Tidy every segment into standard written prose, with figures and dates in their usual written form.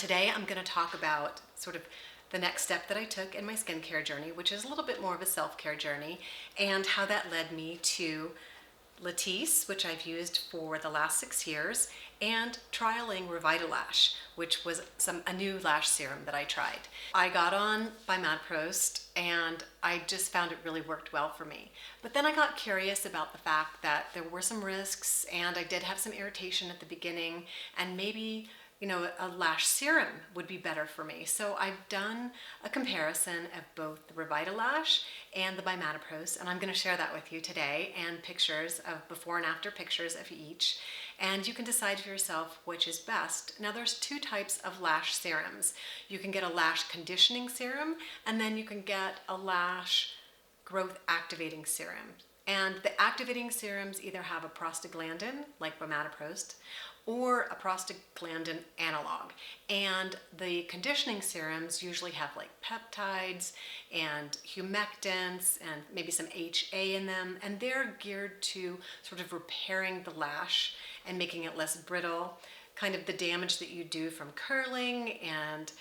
Today I'm going to talk about sort of the next step that I took in my skincare journey, which is a little bit more of a self-care journey, and how that led me to Latisse, which I've used for the last 6 years, and trialing REVITALASH, which was a new lash serum that I tried. I got on Bimatprost and I just found it really worked well for me. But then I got curious about the fact that there were some risks and I did have some irritation at the beginning, and maybe a lash serum would be better for me. So I've done a comparison of both the REVITALASH and the Bimatprost, and I'm going to share that with you today, and pictures of before and after pictures of each, and you can decide for yourself which is best. Now there's 2 types of lash serums. You can get a lash conditioning serum, and then you can get a lash growth activating serum. And the activating serums either have a prostaglandin, like Bimatprost, or a prostaglandin analog. And the conditioning serums usually have like peptides and humectants and maybe some HA in them, and they're geared to sort of repairing the lash and making it less brittle, kind of the damage that you do from curling and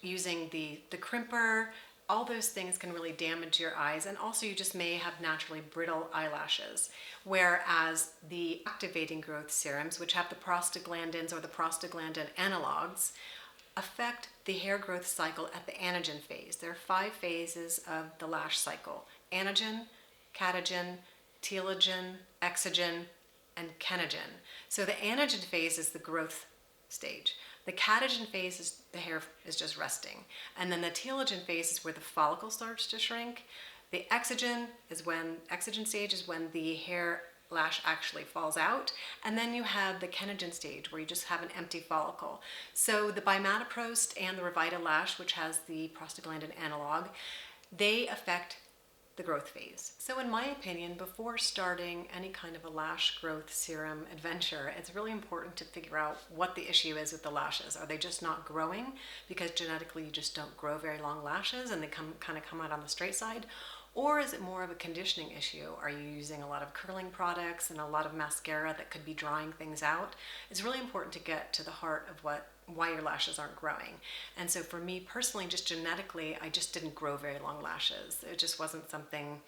using the crimper. All those things can really damage your eyes, and also you just may have naturally brittle eyelashes. Whereas the activating growth serums, which have the prostaglandins or the prostaglandin analogs, affect the hair growth cycle at the anagen phase. There are 5 phases of the lash cycle: anagen, catagen, telogen, exogen, and kenogen. So the anagen phase is the growth stage. The catagen phase is the hair is just resting. And then the telogen phase is where the follicle starts to shrink. The exogen stage is when the hair lash actually falls out. And then you have the kenogen stage where you just have an empty follicle. So the Bimatprost and the REVITALASH, which has the prostaglandin analog, they affect the growth phase. So in my opinion, before starting any kind of a lash growth serum adventure, it's really important to figure out what the issue is with the lashes. Are they just not growing because genetically you just don't grow very long lashes and they come out on the straight side? Or is it more of a conditioning issue? Are you using a lot of curling products and a lot of mascara that could be drying things out? It's really important to get to the heart of why your lashes aren't growing. And so for me personally, just genetically, I just didn't grow very long lashes. It just wasn't something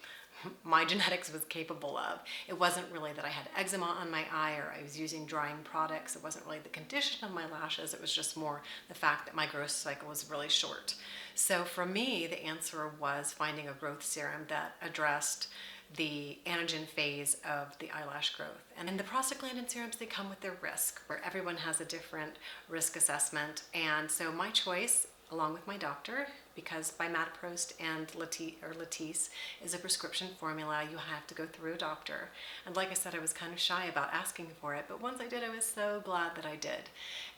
my genetics was capable of. It wasn't really that I had eczema on my eye or I was using drying products. It wasn't really the condition of my lashes. It was just more the fact that my growth cycle was really short. So for me, the answer was finding a growth serum that addressed the anagen phase of the eyelash growth. And the prostaglandin serums, they come with their risk, where everyone has a different risk assessment. And so my choice, along with my doctor, because Bimatprost and Latisse is a prescription formula, you have to go through a doctor. And like I said, I was kind of shy about asking for it, but once I did, I was so glad that I did.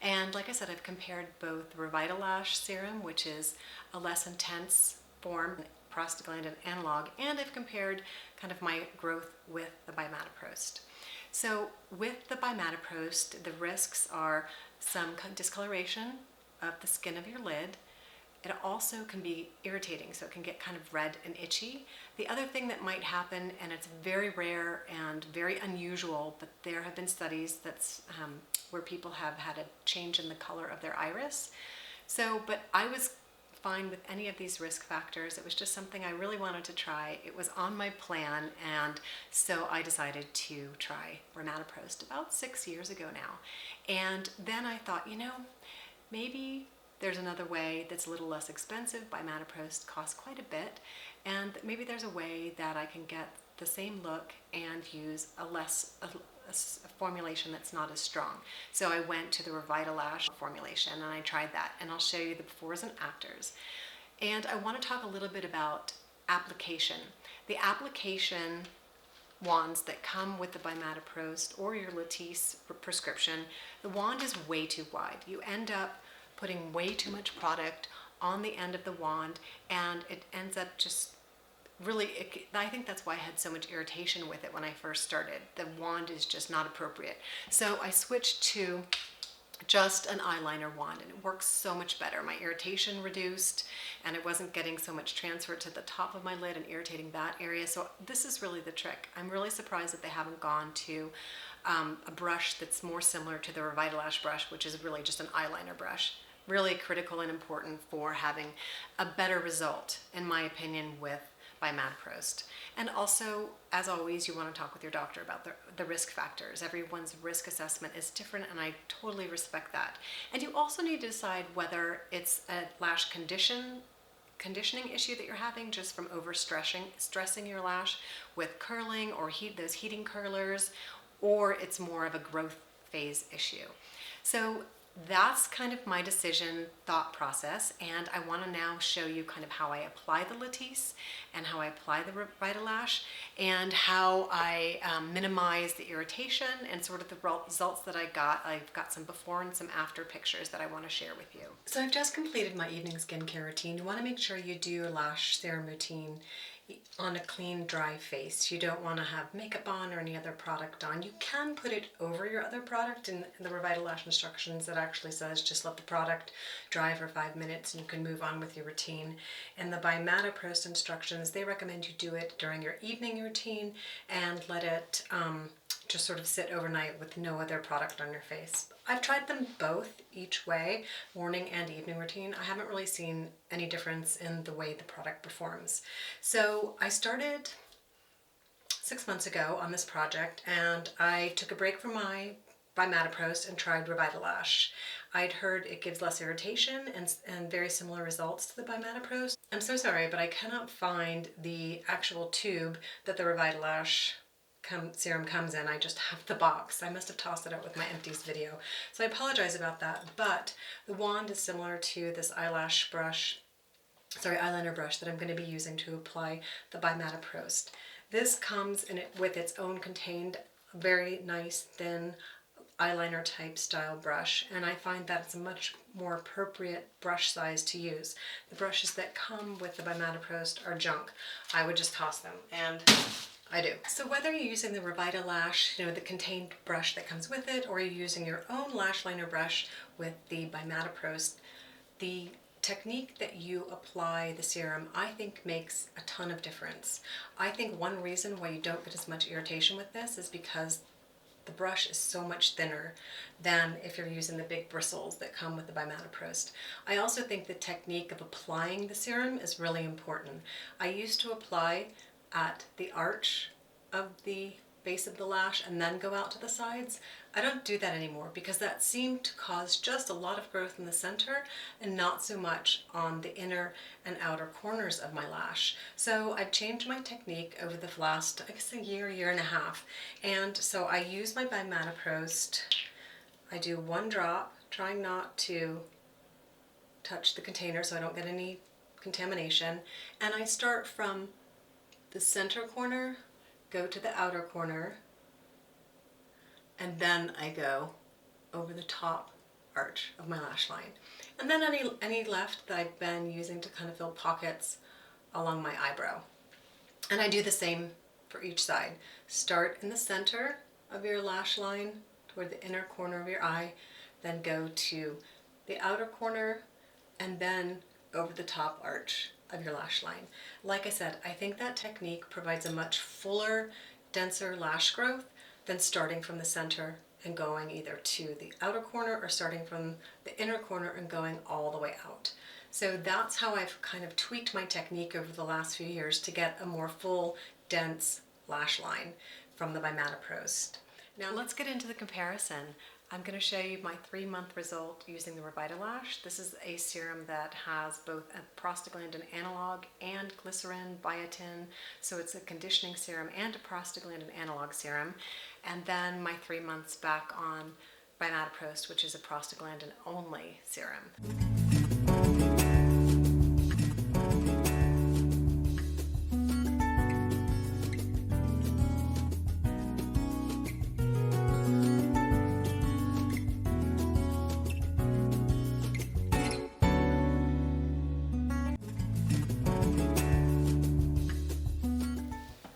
And like I said, I've compared both the REVITALASH serum, which is a less intense form, prostaglandin analog, and I've compared kind of my growth with the Bimatprost. So with the Bimatprost, the risks are some discoloration of the skin of your lid. It also can be irritating, so it can get kind of red and itchy. The other thing that might happen, and it's very rare and very unusual, but there have been studies where people have had a change in the color of their iris. But I was fine with any of these risk factors. It was just something I really wanted to try. It was on my plan, and so I decided to try Bimatprost about 6 years ago now. And then I thought, maybe there's another way that's a little less expensive. Bimatprost costs quite a bit, and maybe there's a way that I can get the same look and use a formulation that's not as strong. So I went to the REVITALASH formulation and I tried that, and I'll show you the befores and afters. And I want to talk a little bit about application. The application wands that come with the Bimatprost or your Latisse prescription, the wand is way too wide. You end up putting way too much product on the end of the wand, and it ends up just really, I think that's why I had so much irritation with it when I first started. The wand is just not appropriate. So I switched to just an eyeliner wand, and it works so much better. My irritation reduced, and it wasn't getting so much transfer to the top of my lid and irritating that area. So this is really the trick. I'm really surprised that they haven't gone to a brush that's more similar to the REVITALASH brush, which is really just an eyeliner brush. really critical and important for having a better result, in my opinion, with bimatoprost. And also, as always, you want to talk with your doctor about the risk factors. Everyone's risk assessment is different, and I totally respect that. And you also need to decide whether it's a lash conditioning issue that you're having just from stressing your lash with curling or those heating curlers, or it's more of a growth phase issue. So that's kind of my decision thought process, and I want to now show you kind of how I apply the Latisse and how I apply the REVITALASH and how I minimize the irritation and sort of the results that I got. I've got some before and some after pictures that I want to share with you. So I've just completed my evening skincare routine. You want to make sure you do your lash serum routine on a clean, dry face. You don't want to have makeup on or any other product on. You can put it over your other product. In the REVITALASH instructions, it actually says just let the product dry for 5 minutes and you can move on with your routine. And the bimatoprost instructions, they recommend you do it during your evening routine and let it just sort of sit overnight with no other product on your face. I've tried them both each way, morning and evening routine. I haven't really seen any difference in the way the product performs. So I started 6 months ago on this project, and I took a break from my bimatoprost and tried REVITALASH. I'd heard it gives less irritation and very similar results to the bimatoprost. I'm so sorry, but I cannot find the actual tube that the REVITALASH serum comes in. I just have the box. I must have tossed it out with my empties video. So I apologize about that, but the wand is similar to this eyeliner brush that I'm going to be using to apply the bimatoprost. This comes with its own contained, very nice, thin eyeliner type style brush, and I find that it's a much more appropriate brush size to use. The brushes that come with the bimatoprost are junk. I would just toss them, and I do. So whether you're using the REVITALASH, the contained brush that comes with it, or you're using your own lash liner brush with the bimatoprost, the technique that you apply the serum, I think, makes a ton of difference. I think one reason why you don't get as much irritation with this is because the brush is so much thinner than if you're using the big bristles that come with the bimatoprost. I also think the technique of applying the serum is really important. I used to apply at the arch of the base of the lash and then go out to the sides. I don't do that anymore because that seemed to cause just a lot of growth in the center and not so much on the inner and outer corners of my lash. So I've changed my technique over the last, I guess, a year and a half. And so I use my bimatoprost. I do one drop, trying not to touch the container so I don't get any contamination. And I start from the center corner, go to the outer corner, and then I go over the top arch of my lash line. And then any left that I've been using to kind of fill pockets along my eyebrow. And I do the same for each side. Start in the center of your lash line toward the inner corner of your eye, then go to the outer corner, and then over the top arch of your lash line. Like I said, I think that technique provides a much fuller, denser lash growth than starting from the center and going either to the outer corner or starting from the inner corner and going all the way out. So that's how I've kind of tweaked my technique over the last few years to get a more full, dense lash line from the bimatoprost. Now let's get into the comparison. I'm going to show you my 3-month result using the REVITALASH. This is a serum that has both a prostaglandin analog and glycerin biotin, so it's a conditioning serum and a prostaglandin analog serum. And then my 3 months back on bimatoprost, which is a prostaglandin only serum.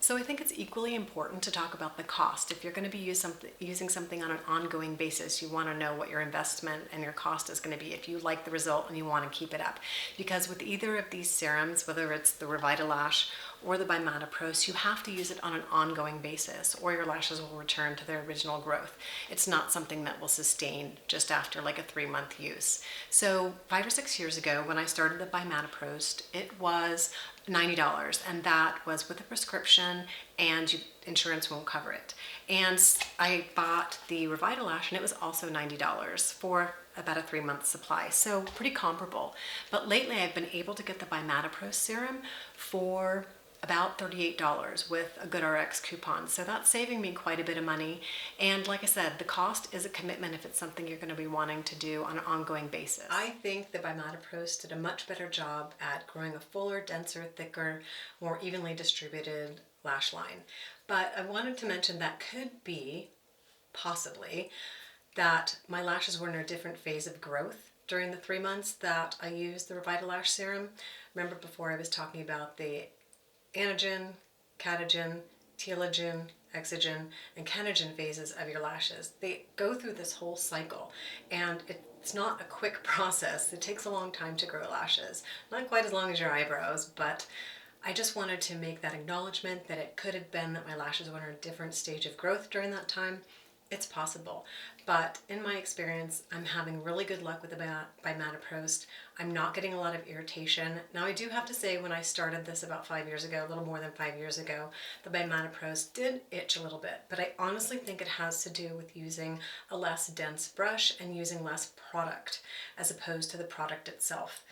So I think it's equally important to talk about the cost. If you're going to be using something on an ongoing basis, you want to know what your investment and your cost is going to be if you like the result and you want to keep it up. Because with either of these serums, whether it's the REVITALASH or the BiMataPros, you have to use it on an ongoing basis or your lashes will return to their original growth. It's not something that will sustain just after like a 3-month use. So 5 or 6 years ago when I started the BiMataPros, it was $90, and that was with a prescription and insurance won't cover it. And I bought the REVITALASH and it was also $90 for about a 3-month supply, so pretty comparable. But lately I've been able to get the BiMataPros serum for about $38 with a GoodRx coupon. So that's saving me quite a bit of money. And like I said, the cost is a commitment if it's something you're going to be wanting to do on an ongoing basis. I think the BiMataPros did a much better job at growing a fuller, denser, thicker, more evenly distributed lash line. But I wanted to mention that could be, possibly, that my lashes were in a different phase of growth during the 3 months that I used the REVITALASH serum. Remember before I was talking about the anagen, catagen, telogen, exogen, and catagen phases of your lashes. They go through this whole cycle, and it's not a quick process. It takes a long time to grow lashes. Not quite as long as your eyebrows, but I just wanted to make that acknowledgement that it could have been that my lashes were in a different stage of growth during that time. It's possible, but in my experience, I'm having really good luck with the BiMataPros. I'm not getting a lot of irritation. Now I do have to say, when I started this about 5 years ago, a little more than 5 years ago, the BiMataPros did itch a little bit, but I honestly think it has to do with using a less dense brush and using less product as opposed to the product itself.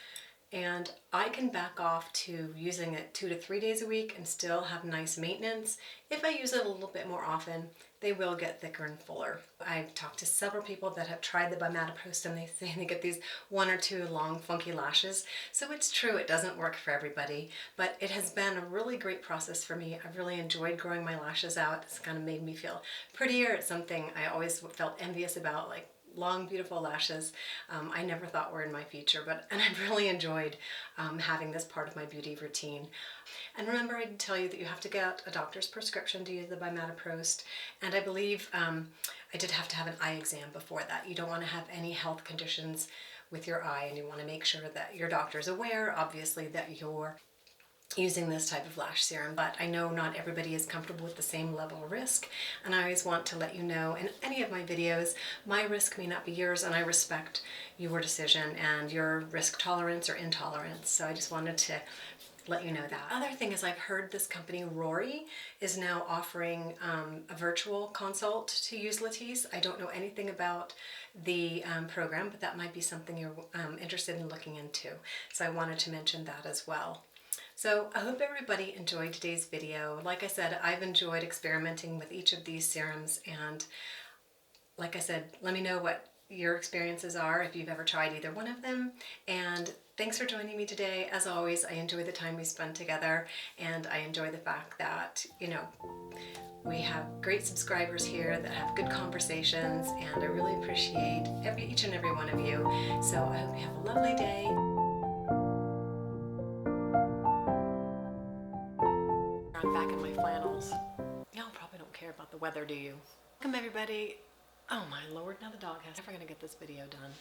And I can back off to using it 2 to 3 days a week and still have nice maintenance. If I use it a little bit more often, they will get thicker and fuller. I've talked to several people that have tried the BiMataPros and they say they get these 1 or 2 long funky lashes. So it's true, it doesn't work for everybody, but it has been a really great process for me. I've really enjoyed growing my lashes out. It's kind of made me feel prettier. It's something I always felt envious about, like long, beautiful lashes. I never thought were in my future, and I've really enjoyed having this part of my beauty routine. And remember, I did tell you that you have to get a doctor's prescription to use the BiMataPros, and I believe I did have to have an eye exam before that. You don't want to have any health conditions with your eye, and you want to make sure that your doctor's aware, obviously, that you're using this type of lash serum, but I know not everybody is comfortable with the same level of risk, and I always want to let you know in any of my videos, my risk may not be yours, and I respect your decision and your risk tolerance or intolerance. So I just wanted to let you know that. Other thing is, I've heard this company Rory is now offering a virtual consult to use Latisse. I don't know anything about the program, but that might be something you're interested in looking into. So I wanted to mention that as well. So I hope everybody enjoyed today's video. Like I said, I've enjoyed experimenting with each of these serums, and like I said, let me know what your experiences are if you've ever tried either one of them. And thanks for joining me today. As always, I enjoy the time we spend together, and I enjoy the fact that, you know, we have great subscribers here that have good conversations, and I really appreciate each and every one of you. So I hope you have a lovely day. I'm back in my flannels. Y'all probably don't care about the weather, do you? Welcome everybody. Oh my lord, now the dog has never gonna get this video done.